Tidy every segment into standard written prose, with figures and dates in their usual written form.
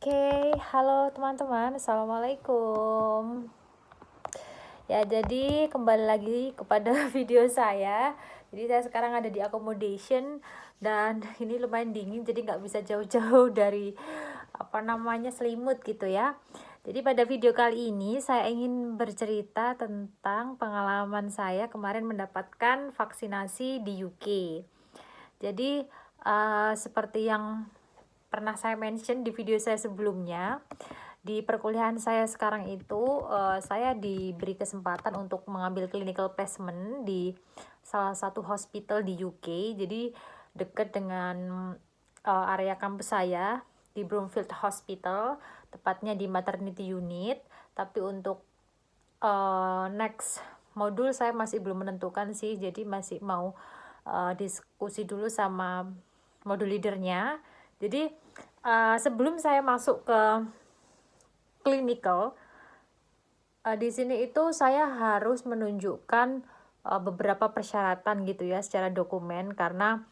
Oke, halo teman-teman, assalamualaikum. Ya, jadi kembali lagi kepada video saya. Jadi saya sekarang ada di accommodation dan ini lumayan dingin, jadi nggak bisa jauh-jauh dari selimut gitu ya. Jadi pada video kali ini saya ingin bercerita tentang pengalaman saya kemarin mendapatkan vaksinasi di UK. Jadi seperti yang pernah saya mention di video saya sebelumnya, di perkuliahan saya sekarang itu saya diberi kesempatan untuk mengambil clinical placement di salah satu hospital di UK. Jadi dekat dengan area kampus saya di Broomfield Hospital, tepatnya di maternity unit. Tapi untuk next modul saya masih belum menentukan sih, jadi masih mau diskusi dulu sama modul leadernya. Jadi sebelum saya masuk ke clinical, di sini itu saya harus menunjukkan beberapa persyaratan gitu ya secara dokumen, karena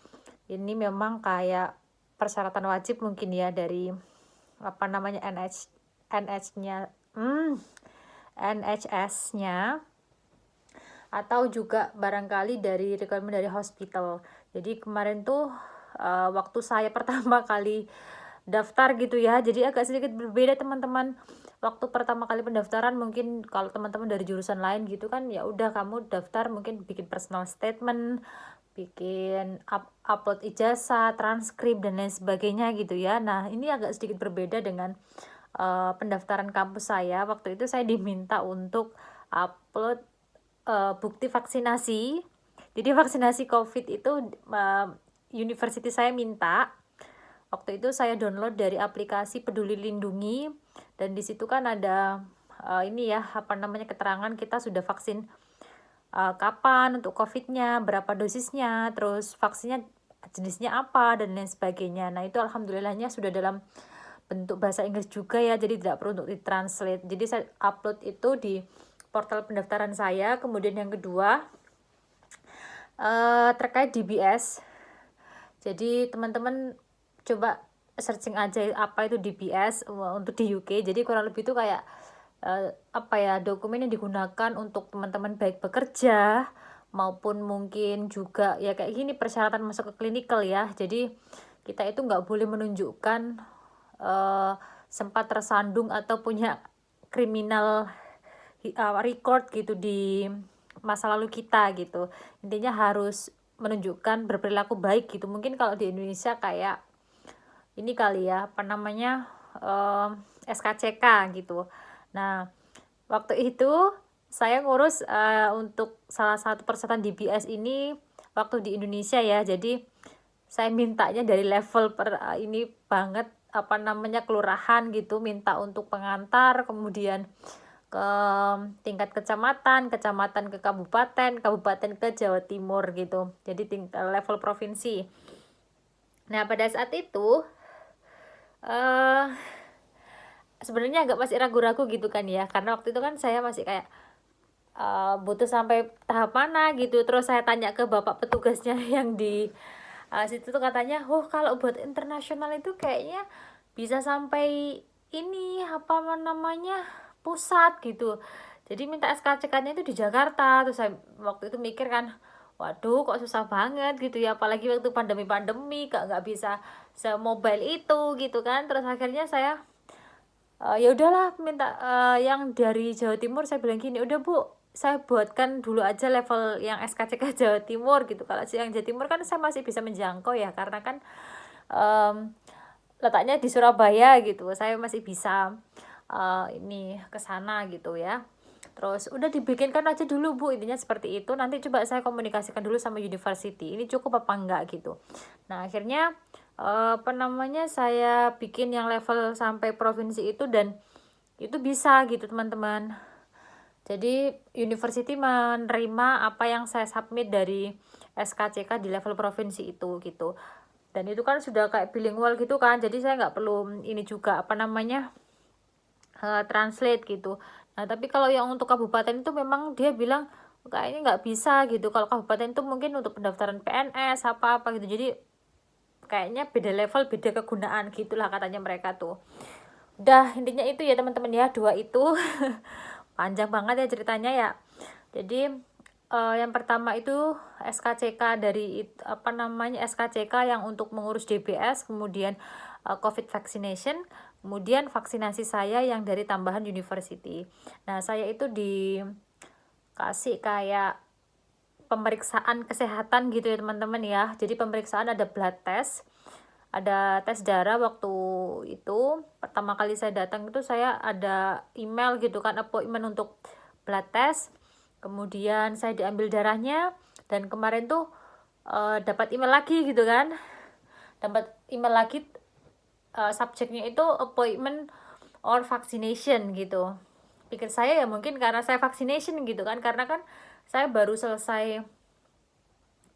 ini memang kayak persyaratan wajib mungkin ya dari NHS-nya atau juga barangkali dari requirement dari hospital. Jadi kemarin tuh waktu saya pertama kali daftar gitu ya, jadi agak sedikit berbeda teman-teman. Waktu pertama kali pendaftaran mungkin kalau teman-teman dari jurusan lain gitu kan, ya udah kamu daftar mungkin bikin personal statement, bikin upload ijazah, transkrip dan lain sebagainya gitu ya. Nah, ini agak sedikit berbeda dengan pendaftaran kampus saya. Waktu itu saya diminta untuk upload bukti vaksinasi. Jadi vaksinasi COVID itu university saya minta. Waktu itu saya download dari aplikasi Peduli Lindungi, dan di situ kan ada keterangan kita sudah vaksin kapan untuk COVID-nya, berapa dosisnya, terus vaksinnya jenisnya apa dan lain sebagainya. Nah, itu alhamdulillahnya sudah dalam bentuk bahasa Inggris juga ya, jadi tidak perlu untuk ditranslate. Jadi saya upload itu di portal pendaftaran saya. Kemudian yang kedua terkait DBS. Jadi teman-teman coba searching aja apa itu DBS untuk di UK. Jadi kurang lebih itu kayak dokumen yang digunakan untuk teman-teman baik bekerja maupun mungkin juga ya kayak gini persyaratan masuk ke clinical ya. Jadi kita itu nggak boleh menunjukkan sempat tersandung atau punya kriminal record gitu di masa lalu kita gitu. Intinya harus menunjukkan berperilaku baik gitu. Mungkin kalau di Indonesia kayak ini kali ya, SKCK gitu. Nah, waktu itu saya ngurus untuk salah satu persyaratan DBS ini waktu di Indonesia ya. Jadi saya mintanya dari level ini banget kelurahan gitu, minta untuk pengantar, kemudian ke tingkat kecamatan ke kabupaten ke Jawa Timur gitu. Jadi level provinsi. Nah, pada saat itu sebenarnya agak masih ragu-ragu gitu kan ya, karena waktu itu kan saya masih kayak butuh sampai tahap mana gitu. Terus saya tanya ke bapak petugasnya yang di situ tuh, katanya kalau buat internasional itu kayaknya bisa sampai ini pusat gitu, jadi minta SKCK-nya itu di Jakarta. Terus saya waktu itu mikir kan, waduh kok susah banget gitu ya, apalagi waktu pandemi nggak bisa semobile itu gitu kan. Terus akhirnya saya ya udahlah minta yang dari Jawa Timur. Saya bilang gini, udah Bu, saya buatkan dulu aja level yang SKCK Jawa Timur gitu. Kalau yang Jawa Timur kan saya masih bisa menjangkau ya, karena kan letaknya di Surabaya gitu, saya masih bisa ini ke sana gitu ya. Terus udah dibikinkan aja dulu Bu, intinya seperti itu. Nanti coba saya komunikasikan dulu sama university, ini cukup apa enggak gitu. Nah, akhirnya saya bikin yang level sampai provinsi itu, dan itu bisa gitu teman-teman. Jadi university menerima apa yang saya submit dari SKCK di level provinsi itu gitu. Dan itu kan sudah kayak bilingual gitu kan, jadi saya nggak perlu ini juga translate gitu. Nah, tapi kalau yang untuk kabupaten itu memang dia bilang kayaknya nggak bisa gitu. Kalau kabupaten itu mungkin untuk pendaftaran PNS apa gitu, jadi kayaknya beda level, beda kegunaan gitulah katanya mereka tuh. Udah, intinya itu ya teman-teman ya, dua itu. Panjang banget ya ceritanya ya. Jadi yang pertama itu SKCK dari apa namanya, SKCK yang untuk mengurus DBS, kemudian COVID vaccination, kemudian vaksinasi saya yang dari tambahan university. Nah, saya itu dikasih kayak pemeriksaan kesehatan gitu ya teman-teman ya. Jadi pemeriksaan ada blood test, ada tes darah. Waktu itu pertama kali saya datang itu saya ada email gitu kan, appointment untuk blood test, kemudian saya diambil darahnya, dan kemarin tuh dapat email lagi gitu kan, dapat email lagi, subjeknya itu appointment or vaccination gitu. Pikir saya ya mungkin karena saya vaccination gitu kan, karena kan saya baru selesai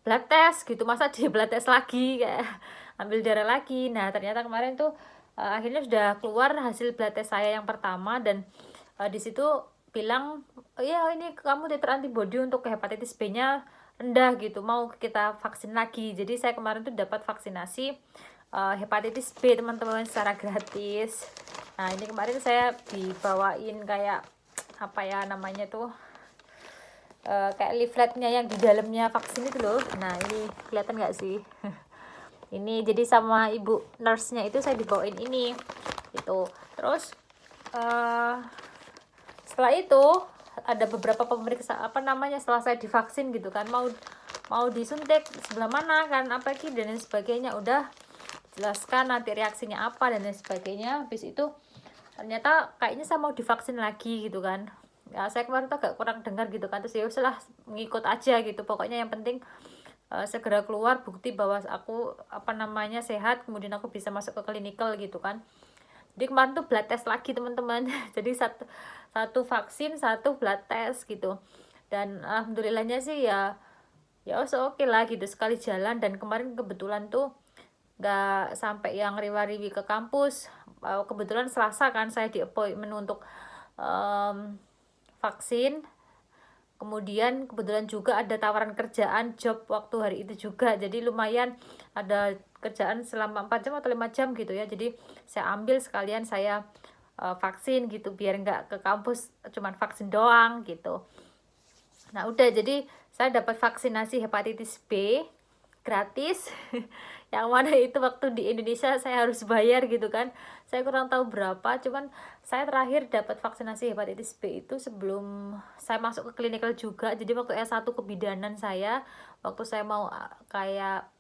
blood test gitu, masa di blood test lagi, kayak ambil darah lagi. Nah ternyata kemarin tuh akhirnya sudah keluar hasil blood test saya yang pertama, dan di situ bilang, ya ini kamu titer antibody untuk hepatitis B nya rendah gitu, mau kita vaksin lagi. Jadi saya kemarin tuh dapat vaksinasi hepatitis B teman-teman secara gratis. Nah ini kemarin saya dibawain kayak apa ya namanya tuh, kayak leafletnya yang di dalamnya vaksin itu loh. Nah ini kelihatan nggak sih? Ini jadi sama ibu nurse-nya itu saya dibawain ini itu. Terus setelah itu ada beberapa pemeriksa apa namanya, setelah saya divaksin gitu kan, mau disuntik sebelah mana kan, apa ki dan lain sebagainya, udah jelaskan nanti reaksinya apa dan lain sebagainya. Habis itu ternyata kayaknya saya mau divaksin lagi gitu kan. Ya saya kemarin tuh agak kurang dengar gitu kan, terus ya usahlah ngikut aja gitu, pokoknya yang penting segera keluar bukti bahwa aku apa namanya sehat, kemudian aku bisa masuk ke klinikal gitu kan. Jadi kemarin tuh blood test lagi teman-teman. Jadi satu vaksin, satu blood test gitu, dan alhamdulillahnya sih ya oke lah gitu, sekali jalan. Dan kemarin kebetulan tuh nggak sampai yang riwa-riwi ke kampus. Kebetulan Selasa kan saya di appointment untuk vaksin, kemudian kebetulan juga ada tawaran kerjaan job waktu hari itu juga, jadi lumayan ada kerjaan selama 4 jam atau 5 jam gitu ya. Jadi saya ambil sekalian saya vaksin gitu, biar nggak ke kampus cuman vaksin doang gitu. Nah udah, jadi saya dapat vaksinasi hepatitis B gratis. Yang mana itu waktu di Indonesia saya harus bayar gitu kan, saya kurang tahu berapa. Cuman saya terakhir dapat vaksinasi hepatitis B itu sebelum saya masuk ke klinikal juga. Jadi waktu S1 kebidanan saya, waktu saya mau kayak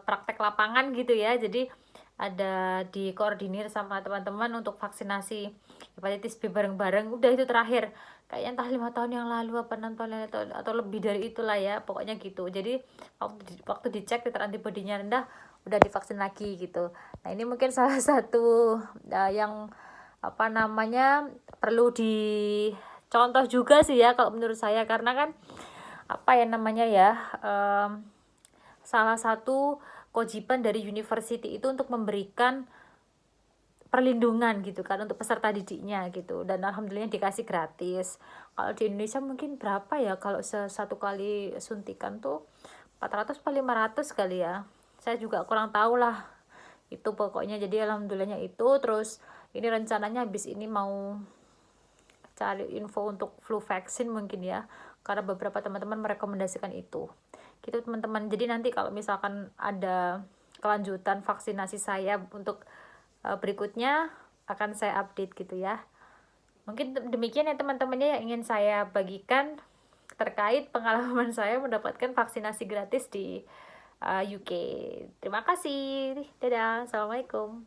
praktek lapangan gitu ya, jadi ada dikoordinir sama teman-teman untuk vaksinasi hepatitis B bareng-bareng. Udah itu terakhir kayaknya entah 5 tahun yang lalu apa 6 tahun yang lalu atau lebih dari itulah ya, pokoknya gitu. Jadi waktu dicek titer antibodinya rendah, udah divaksin lagi gitu. Nah ini mungkin salah satu yang apa namanya perlu dicontoh juga sih ya kalau menurut saya, karena kan apa ya namanya ya, salah satu kewajiban dari university itu untuk memberikan perlindungan gitu kan untuk peserta didiknya gitu, dan alhamdulillah dikasih gratis. Kalau di Indonesia mungkin berapa ya, kalau satu kali suntikan tuh 400 atau 500 kali ya, saya juga kurang tahu lah itu pokoknya. Jadi alhamdulillahnya itu. Terus ini rencananya habis ini mau cari info untuk flu vaksin mungkin ya, karena beberapa teman-teman merekomendasikan itu gitu teman-teman. Jadi nanti kalau misalkan ada kelanjutan vaksinasi saya untuk berikutnya akan saya update gitu ya. Mungkin demikian ya teman-temannya yang ingin saya bagikan terkait pengalaman saya mendapatkan vaksinasi gratis di UK. Terima kasih. Dadah. Assalamualaikum.